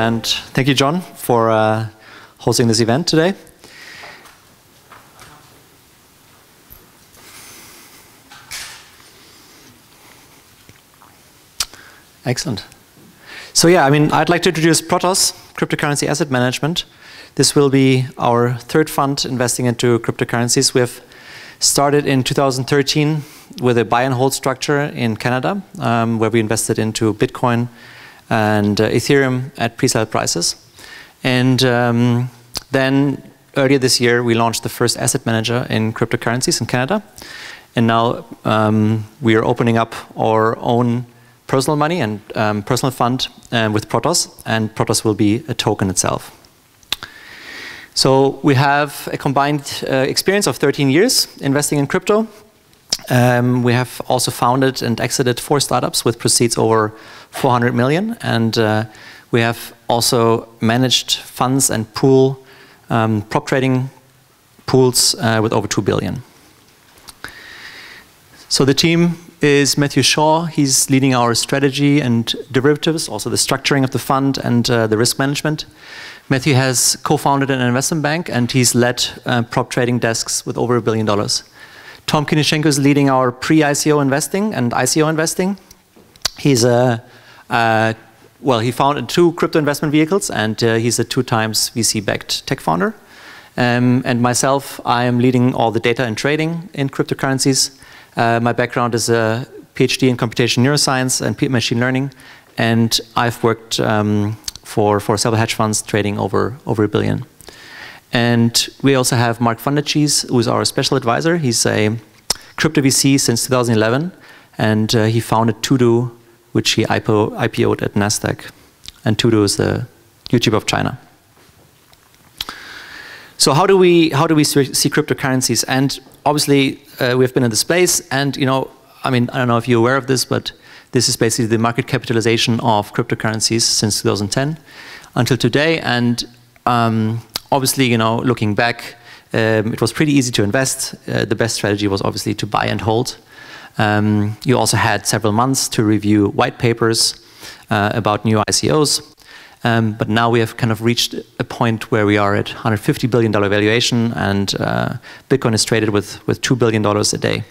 and thank you, John, for hosting this event today. Excellent. So yeah, I mean, I'd like to introduce Protos Cryptocurrency Asset Management. This will be our third fund investing into cryptocurrencies. We have started in 2013 with a buy and hold structure in Canada, where we invested into Bitcoin and Ethereum at pre-sale prices. And then earlier this year, we launched the first asset manager in cryptocurrencies in Canada. And now we are opening up our own personal money and personal fund with Protos, and Protos will be a token itself. So we have a combined experience of 13 years investing in crypto. We have also founded and exited 4 startups with proceeds over 400 million, and we have also managed funds and prop trading pools with over 2 billion. So the team is Matthew Shaw. He's leading our strategy and derivatives, also the structuring of the fund and the risk management. Matthew has co-founded an investment bank, and he's led prop trading desks with over $1 billion. Tom Kinishenko is leading our pre-ICO investing and ICO investing. He's well, he founded 2 crypto investment vehicles, and he's a 2 times VC-backed tech founder. And myself, I am leading all the data and trading in cryptocurrencies. My background is a PhD in computational neuroscience and machine learning, and I've worked for several hedge funds trading over $1 billion. And we also have Mark van der Chies, who is our special advisor. He's a crypto VC since 2011, and he founded Todo, which he IPO'd at NASDAQ. And Todo is the YouTube of China. So how do we see cryptocurrencies? And obviously, we've been in the space, and I mean, I don't know if you're aware of this, but this is basically the market capitalization of cryptocurrencies since 2010 until today. And obviously, looking back, it was pretty easy to invest. The best strategy was obviously to buy and hold. You also had several months to review white papers about new ICOs. But now we have kind of reached a point where we are at $150 billion valuation, and Bitcoin is traded with $2 billion a day.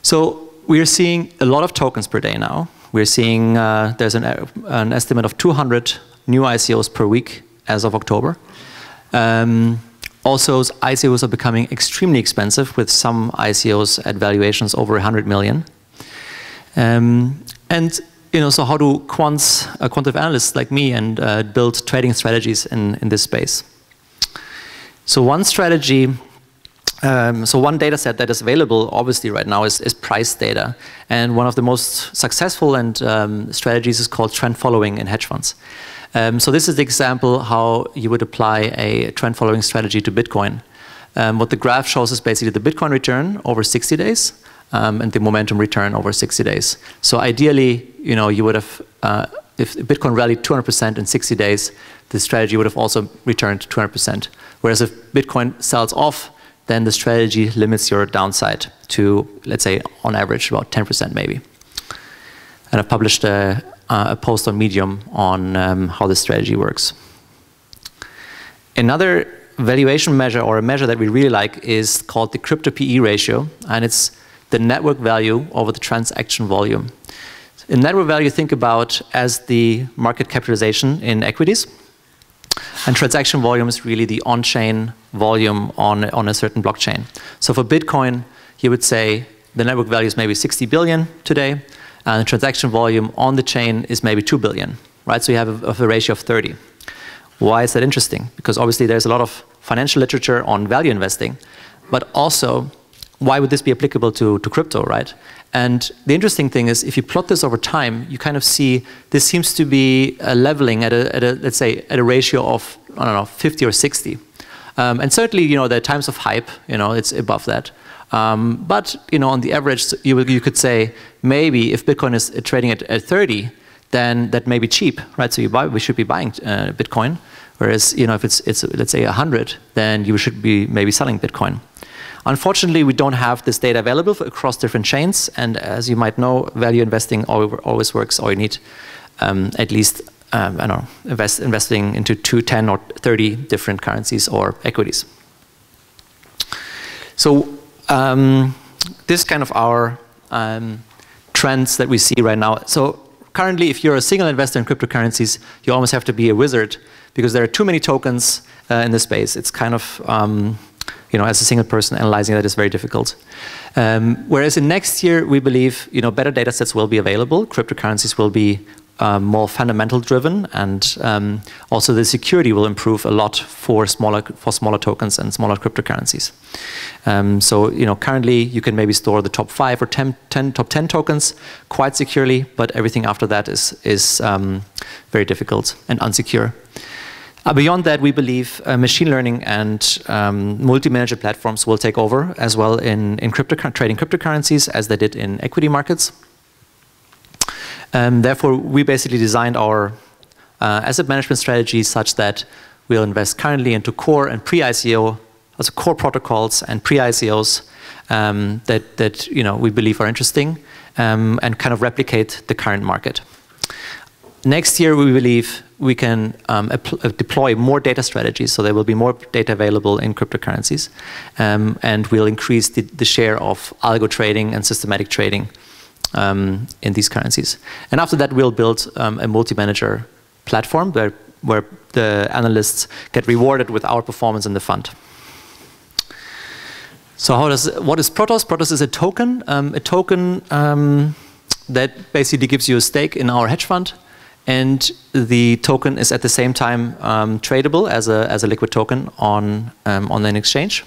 So we are seeing a lot of tokens per day now. We're seeing there's an estimate of 200 new ICOs per week as of October. Also, ICOs are becoming extremely expensive, with some ICOs at valuations over 100 million. So how do quantitative analysts like me and build trading strategies in this space? So one strategy, one data set that is available obviously right now is price data. And one of the most successful strategies is called trend following in hedge funds. So this is the example how you would apply a trend following strategy to Bitcoin. What the graph shows is basically the Bitcoin return over 60 days. And the momentum return over 60 days. So ideally, you would have, if Bitcoin rallied 200% in 60 days, the strategy would have also returned 200%. Whereas if Bitcoin sells off, then the strategy limits your downside to, let's say, on average, about 10% maybe. And I've published a post on Medium on how this strategy works. Another valuation measure, or a measure that we really like, is called the crypto PE ratio, and it's the network value over the transaction volume. In network value, think about as the market capitalization in equities. And transaction volume is really the on-chain volume on a certain blockchain. So for Bitcoin, you would say the network value is maybe 60 billion today, and the transaction volume on the chain is maybe 2 billion, right? So you have a ratio of 30. Why is that interesting? Because obviously there's a lot of financial literature on value investing, but also, why would this be applicable to crypto, right? And the interesting thing is, if you plot this over time, you kind of see this seems to be leveling at let's say, at a ratio of, I don't know, 50 or 60. And certainly, there are times of hype, it's above that. But, on the average, you could say, maybe if Bitcoin is trading at 30, then that may be cheap, right? So we should be buying Bitcoin. Whereas, if it's let's say 100, then you should be maybe selling Bitcoin. Unfortunately, we don't have this data available across different chains, and as you might know, value investing always works, or you need at least I don't know, investing into 2, 10, or 30 different currencies or equities. So this is kind of our trends that we see right now. So currently, if you're a single investor in cryptocurrencies, you almost have to be a wizard because there are too many tokens in this space. It's kind of, as a single person analyzing that is very difficult. Whereas in next year, we believe, better data sets will be available. Cryptocurrencies will be more fundamental driven, and also the security will improve a lot for smaller tokens and smaller cryptocurrencies. So currently you can maybe store the top 5 or top 10 tokens quite securely, but everything after that is very difficult and unsecure. Beyond that, we believe machine learning and multi-manager platforms will take over as well in trading cryptocurrencies as they did in equity markets. Therefore, we basically designed our asset management strategy such that we'll invest currently into core and pre-ICO, also core protocols and pre-ICOs that we believe are interesting and kind of replicate the current market. Next year, we believe we can deploy more data strategies, so there will be more data available in cryptocurrencies, and we'll increase the share of algo trading and systematic trading in these currencies. And after that, we'll build a multi-manager platform where the analysts get rewarded with our performance in the fund. So what is Protos? Protos is a token that basically gives you a stake in our hedge fund, and the token is at the same time tradable as a liquid token on an exchange.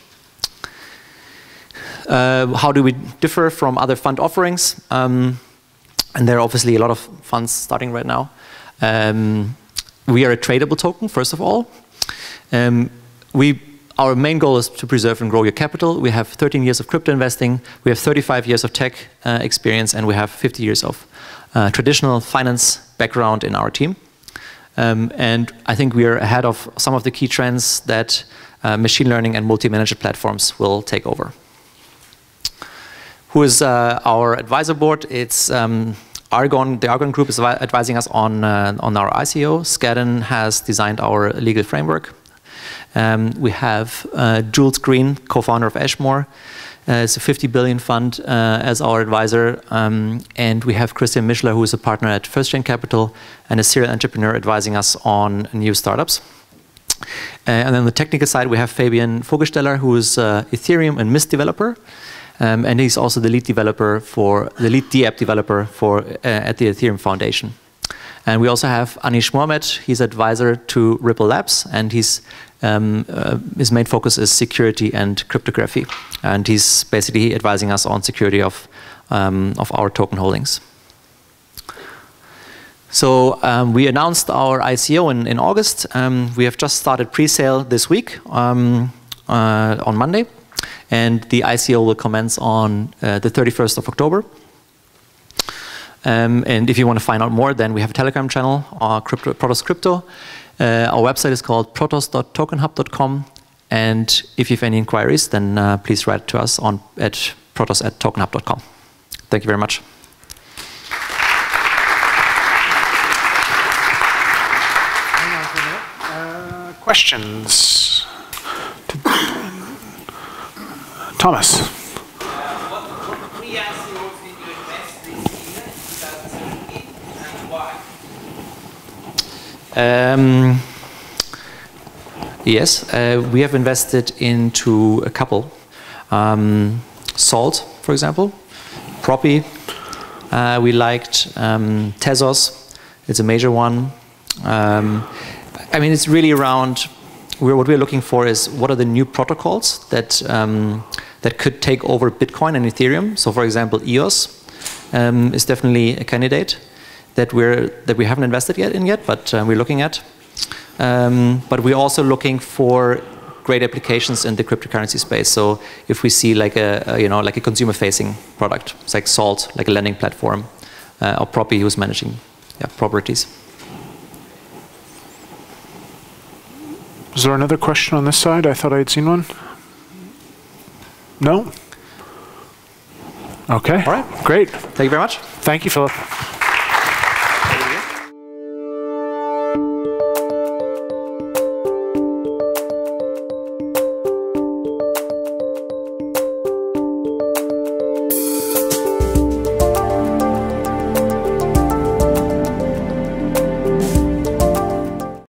How do we differ from other fund offerings? And there are obviously a lot of funds starting right now. We are a tradable token, first of all. Our main goal is to preserve and grow your capital. We have 13 years of crypto investing. We have 35 years of tech experience, and we have 50 years of traditional finance background in our team. And I think we are ahead of some of the key trends that machine learning and multi-manager platforms will take over. Who is our advisor board? It's Argon. The Argon Group is advising us on our ICO. Skadden has designed our legal framework. We have Jules Green, co-founder of Ashmore. It's a 50 billion fund as our advisor. And we have Christian Mischler, who is a partner at First Chain Capital and a serial entrepreneur advising us on new startups. And then on the technical side, we have Fabian Vogelsteller, who is Ethereum and Mist developer. And he's also the lead DApp developer at the Ethereum Foundation. And we also have Anish Mohamed. He's advisor to Ripple Labs, and his main focus is security and cryptography. And he's basically advising us on security of our token holdings. So we announced our ICO in August. We have just started pre-sale this week on Monday. And the ICO will commence on the 31st of October. And if you want to find out more, then we have a Telegram channel, Protos Crypto. Our website is called protos.tokenhub.com. And if you have any inquiries, then please write to us at protos@tokenhub.com. Thank you very much. Hang on for a minute. Questions? Thomas. What pre-ICOs did you invest this year, 2017, and why? Yes, we have invested into a couple. Salt, for example, Propi. We liked Tezos. It's a major one. I mean, it's really around. What we're looking for is what are the new protocols that could take over Bitcoin and Ethereum. So, for example, EOS is definitely a candidate that we haven't invested yet, but we're looking at. But we're also looking for great applications in the cryptocurrency space. So, if we see like a consumer-facing product, it's like Salt, like a lending platform, or Propi, who's managing properties. Is there another question on this side? I thought I had seen one. No? Okay. All right. Great. Thank you very much. Thank you, Philip.